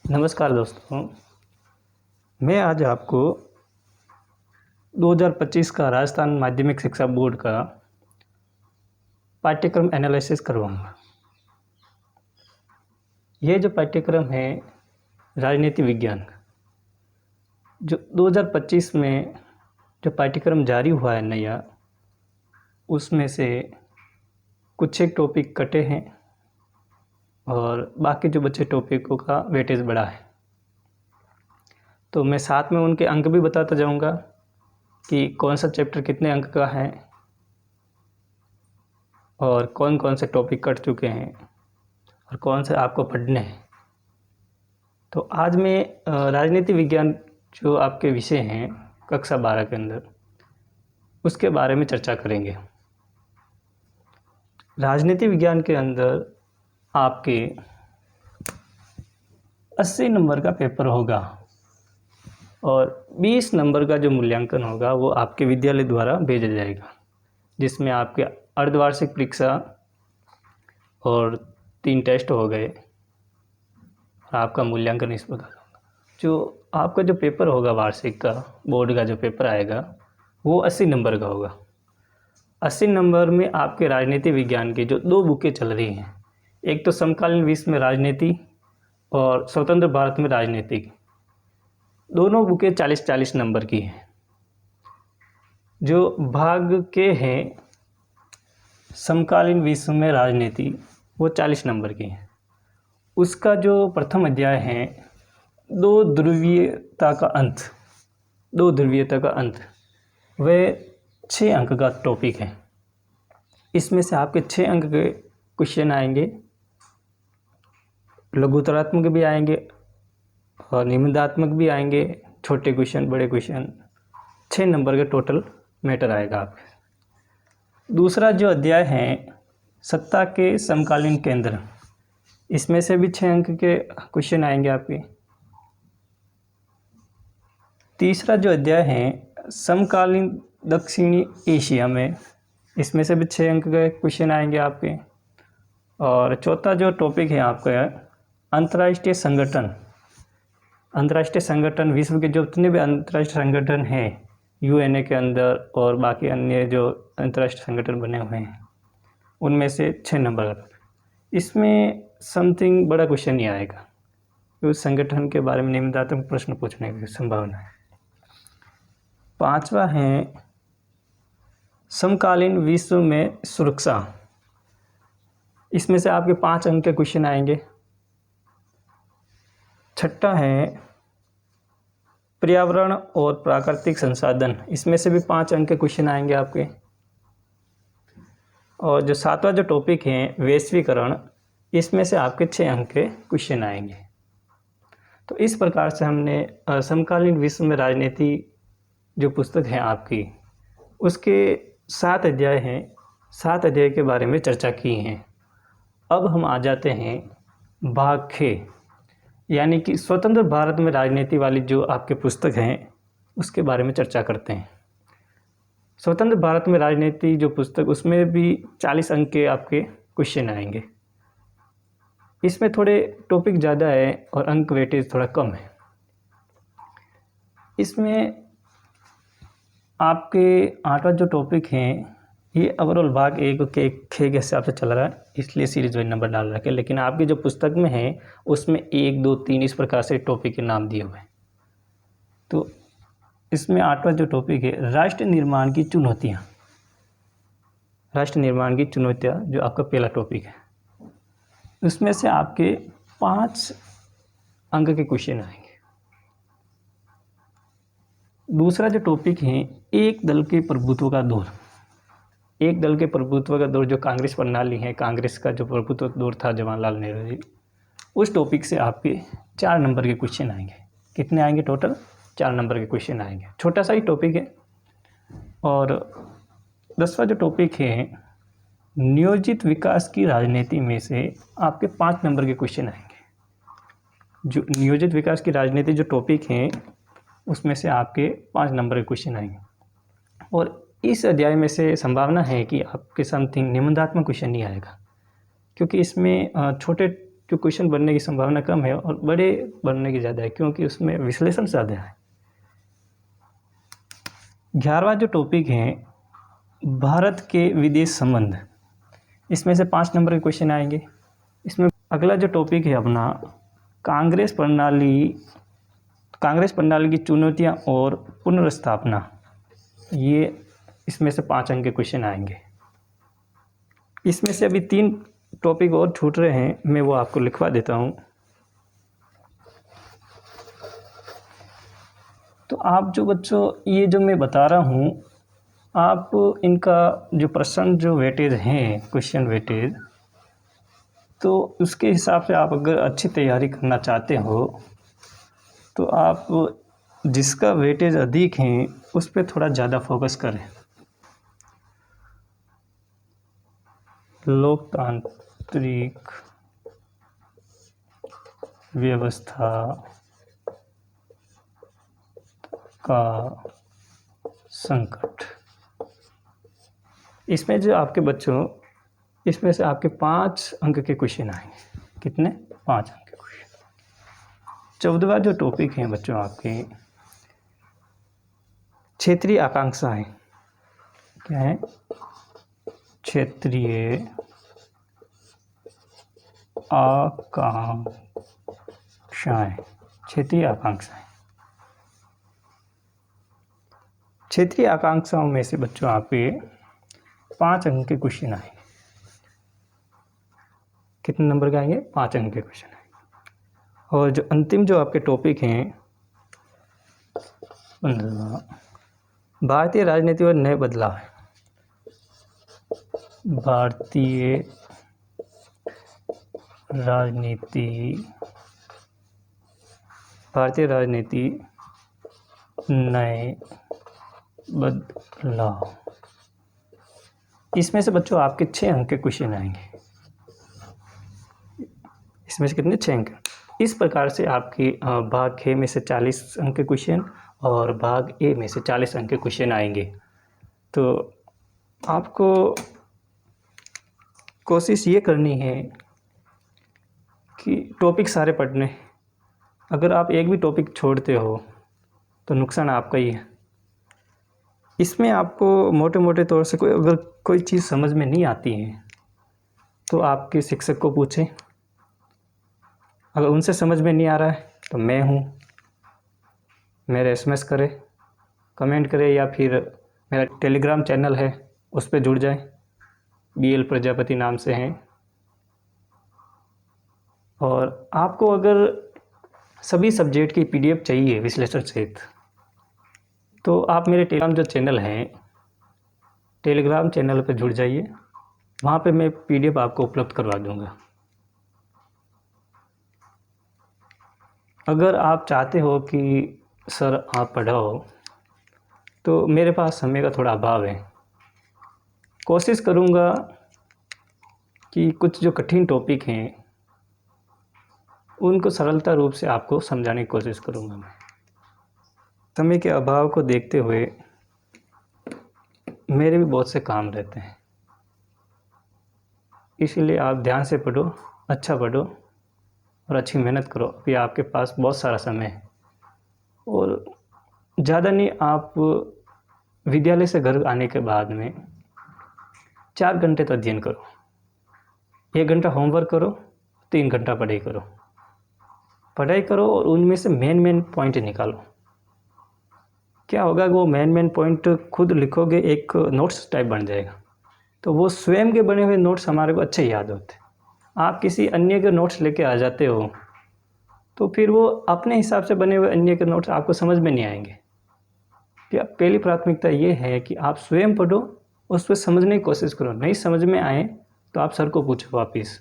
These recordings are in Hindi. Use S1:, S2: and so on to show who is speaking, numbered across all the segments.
S1: नमस्कार दोस्तों, मैं आज आपको 2025 का राजस्थान माध्यमिक शिक्षा बोर्ड का पाठ्यक्रम एनालिसिस करवाऊंगा। ये जो पाठ्यक्रम है राजनीति विज्ञान का, जो 2025 में जो पाठ्यक्रम जारी हुआ है नया, उसमें से कुछ एक टॉपिक कटे हैं और बाकी जो बचे टॉपिकों का वेटेज बढ़ा है। तो मैं साथ में उनके अंक भी बताता जाऊंगा कि कौन सा चैप्टर कितने अंक का है और कौन कौन से टॉपिक कट चुके हैं और कौन से आपको पढ़ने हैं। तो आज मैं राजनीति विज्ञान जो आपके विषय हैं कक्षा 12 के अंदर, उसके बारे में चर्चा करेंगे। राजनीति विज्ञान के अंदर आपके 80 नंबर का पेपर होगा और 20 नंबर का जो मूल्यांकन होगा वो आपके विद्यालय द्वारा भेजा जाएगा, जिसमें आपके अर्धवार्षिक परीक्षा और 3 टेस्ट हो गए और आपका मूल्यांकन इस प्रकार होगा। जो आपका जो पेपर होगा वार्षिक का, बोर्ड का जो पेपर आएगा, वो 80 नंबर का होगा। 80 नंबर में आपके राजनीति विज्ञान की जो 2 बुकें चल रही हैं, एक तो समकालीन विश्व में राजनीति और स्वतंत्र भारत में राजनीति की, दोनों बुकें 40-40 नंबर की हैं। जो भाग के हैं समकालीन विश्व में राजनीति, वो 40 नंबर की हैं। उसका जो प्रथम अध्याय है दो ध्रुवीयता का अंत, वह 6 अंक का टॉपिक है। इसमें से आपके 6 अंक के क्वेश्चन आएंगे, लघुत्तरात्मक भी आएंगे और निबंधात्मक भी आएंगे, छोटे क्वेश्चन, बड़े क्वेश्चन, 6 नंबर के टोटल मैटर आएगा आपके। दूसरा जो अध्याय है सत्ता के समकालीन केंद्र, इसमें से भी 6 अंक के क्वेश्चन आएंगे आपके। तीसरा जो अध्याय है समकालीन दक्षिणी एशिया में, इसमें से भी 6 अंक के क्वेश्चन आएंगे आपके। और चौथा जो टॉपिक है आपका अंतर्राष्ट्रीय संगठन, विश्व के जो जितने भी अंतर्राष्ट्रीय संगठन हैं यूएनए के अंदर और बाकी अन्य जो अंतर्राष्ट्रीय संगठन बने हुए हैं, उनमें से 6 नंबर का। इसमें समथिंग बड़ा क्वेश्चन नहीं आएगा, उस संगठन के बारे में निबंधात्मक प्रश्न पूछने की संभावना है। 5वां है समकालीन विश्व में सुरक्षा, इसमें से आपके 5 अंक के क्वेश्चन आएंगे। 6वां है पर्यावरण और प्राकृतिक संसाधन, इसमें से भी 5 अंक के क्वेश्चन आएंगे आपके। और जो 7वां जो टॉपिक है वैश्वीकरण, इसमें से आपके 6 अंक के क्वेश्चन आएंगे। तो इस प्रकार से हमने समकालीन विश्व में राजनीति जो पुस्तक है आपकी, उसके 7 अध्याय हैं, 7 अध्याय के बारे में चर्चा की हैं। अब हम आ जाते हैं भाग खे, यानी कि स्वतंत्र भारत में राजनीति वाली जो आपके पुस्तक हैं, उसके बारे में चर्चा करते हैं। स्वतंत्र भारत में राजनीति जो पुस्तक, उसमें भी 40 अंक के आपके क्वेश्चन आएंगे। इसमें थोड़े टॉपिक ज़्यादा है और अंक वेटेज थोड़ा कम है। इसमें आपके 8वां जो टॉपिक है, ये ओवरऑल भाग 1 के खे के हिसाब से चल रहा है, इसलिए सीरीज वाइज नंबर डाल रखे। लेकिन आपकी जो पुस्तक में है उसमें 1, 2, 3 इस प्रकार से टॉपिक के नाम दिए हुए हैं। तो इसमें 8वां जो टॉपिक है राष्ट्र निर्माण की चुनौतियाँ, जो आपका पहला टॉपिक है, उसमें से आपके 5 अंक के क्वेश्चन आएंगे। दूसरा जो टॉपिक है एक दल के प्रभुत्व का दौर, जो कांग्रेस प्रणाली है, कांग्रेस का जो प्रभुत्व दौर था जवाहरलाल नेहरू जी, उस टॉपिक से आपके 4 नंबर के क्वेश्चन आएंगे। कितने आएंगे टोटल? 4 नंबर के क्वेश्चन आएंगे। छोटा सा ही टॉपिक है। और 10वां जो टॉपिक है नियोजित विकास की राजनीति, में से आपके 5 नंबर के क्वेश्चन आएंगे। जो नियोजित विकास की राजनीति जो टॉपिक है, उसमें से आपके 5 नंबर के क्वेश्चन आएंगे। और इस अध्याय में से संभावना है कि आपके समथिंग निबंधात्मक क्वेश्चन नहीं आएगा, क्योंकि इसमें छोटे जो क्वेश्चन बनने की संभावना कम है और बड़े बनने की ज़्यादा है, क्योंकि उसमें विश्लेषण ज़्यादा है। 11वां जो टॉपिक है भारत के विदेश संबंध, इसमें से 5 नंबर के क्वेश्चन आएंगे। इसमें अगला जो टॉपिक है अपना कांग्रेस प्रणाली की चुनौतियां और पुनर्स्थापना, ये इसमें से 5 अंक के क्वेश्चन आएंगे। इसमें से अभी 3 टॉपिक और छूट रहे हैं, मैं वो आपको लिखवा देता हूँ। तो आप जो बच्चों ये जो मैं बता रहा हूँ, आप इनका जो प्रश्न जो वेटेज हैं, क्वेश्चन वेटेज, तो उसके हिसाब से आप अगर अच्छी तैयारी करना चाहते हो तो आप जिसका वेटेज अधिक है उस पर थोड़ा ज़्यादा फोकस करें। लोकतांत्रिक व्यवस्था का संकट, इसमें जो आपके बच्चों, इसमें से आपके 5 अंक के क्वेश्चन आएंगे। कितने? 5 अंक के क्वेश्चन। 14वां जो टॉपिक है बच्चों आपके क्षेत्रीय आकांक्षाएं। क्या है? क्षेत्रीय आकांक्षाएं। क्षेत्रीय आकांक्षाएं, क्षेत्रीय आकांक्षाओं में से बच्चों आपके 5 अंक के क्वेश्चन आएंगे। कितने नंबर के आएंगे? 5 अंक के क्वेश्चन आएंगे। और जो अंतिम जो आपके टॉपिक हैं 15वां भारतीय राजनीति और नए बदलाव है। भारतीय राजनीति नए बदलाव, इसमें से बच्चों आपके 6 अंक के क्वेश्चन आएंगे। इसमें से कितने? 6 अंक। इस प्रकार से आपकी भाग ख में से 40 अंक के क्वेश्चन और भाग ए में से 40 अंक के क्वेश्चन आएंगे। तो आपको कोशिश ये करनी है कि टॉपिक सारे पढ़ने। अगर आप एक भी टॉपिक छोड़ते हो तो नुकसान आपका ही है। इसमें आपको मोटे मोटे तौर से अगर कोई चीज़ समझ में नहीं आती है तो आपके शिक्षक को पूछें। अगर उनसे समझ में नहीं आ रहा है तो मैं हूँ, मेरे SMS करें, कमेंट करें, या फिर मेरा टेलीग्राम चैनल है उस पर जुड़ जाएं, BL प्रजापति नाम से हैं। और आपको अगर सभी सब्जेक्ट की PDF चाहिए विश्लेषण सहित, तो आप मेरे टेलीग्राम जो चैनल है, टेलीग्राम चैनल पर जुड़ जाइए, वहाँ पे मैं PDF आपको उपलब्ध करवा दूँगा। अगर आप चाहते हो कि सर आप पढ़ाओ, तो मेरे पास समय का थोड़ा अभाव है। कोशिश करूँगा कि कुछ जो कठिन टॉपिक हैं उनको सरलता रूप से आपको समझाने की कोशिश करूँगा मैं। समय के अभाव को देखते हुए मेरे भी बहुत से काम रहते हैं, इसलिए आप ध्यान से पढ़ो, अच्छा पढ़ो और अच्छी मेहनत करो। अभी आपके पास बहुत सारा समय है और ज़्यादा नहीं, आप विद्यालय से घर आने के बाद में 4 घंटे तो अध्ययन करो, 1 घंटा होमवर्क करो, 3 घंटा पढ़ाई करो और उनमें से मेन पॉइंट निकालो। क्या होगा कि वो मेन पॉइंट खुद लिखोगे, एक नोट्स टाइप बन जाएगा। तो वो स्वयं के बने हुए नोट्स हमारे को अच्छे याद होते हैं। आप किसी अन्य के नोट्स लेके आ जाते हो तो फिर वो अपने हिसाब से बने हुए अन्य के नोट्स आपको समझ में नहीं आएंगे। क्या पहली प्राथमिकता ये है कि आप स्वयं पढ़ो, उस पर समझने की कोशिश करो। नहीं समझ में आए तो आप सर को पूछो वापिस,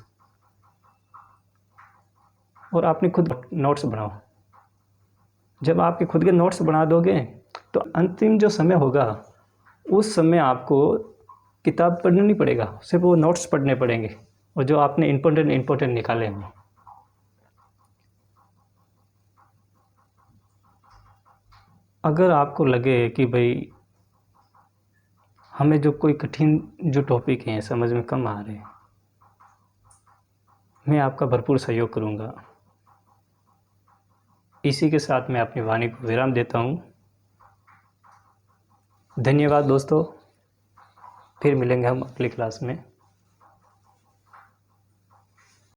S1: और आपने खुद नोट्स बनाओ। जब आपके खुद के नोट्स बना दोगे तो अंतिम जो समय होगा उस समय आपको किताब पढ़ना नहीं पड़ेगा, सिर्फ वो नोट्स पढ़ने पड़ेंगे और जो आपने इम्पोर्टेंट निकाले हैं। अगर आपको लगे कि भाई हमें जो कोई कठिन जो टॉपिक हैं समझ में कम आ रहे हैं, मैं आपका भरपूर सहयोग करूँगा। इसी के साथ मैं अपनी वाणी को विराम देता हूँ। धन्यवाद दोस्तों, फिर मिलेंगे हम अगली क्लास में।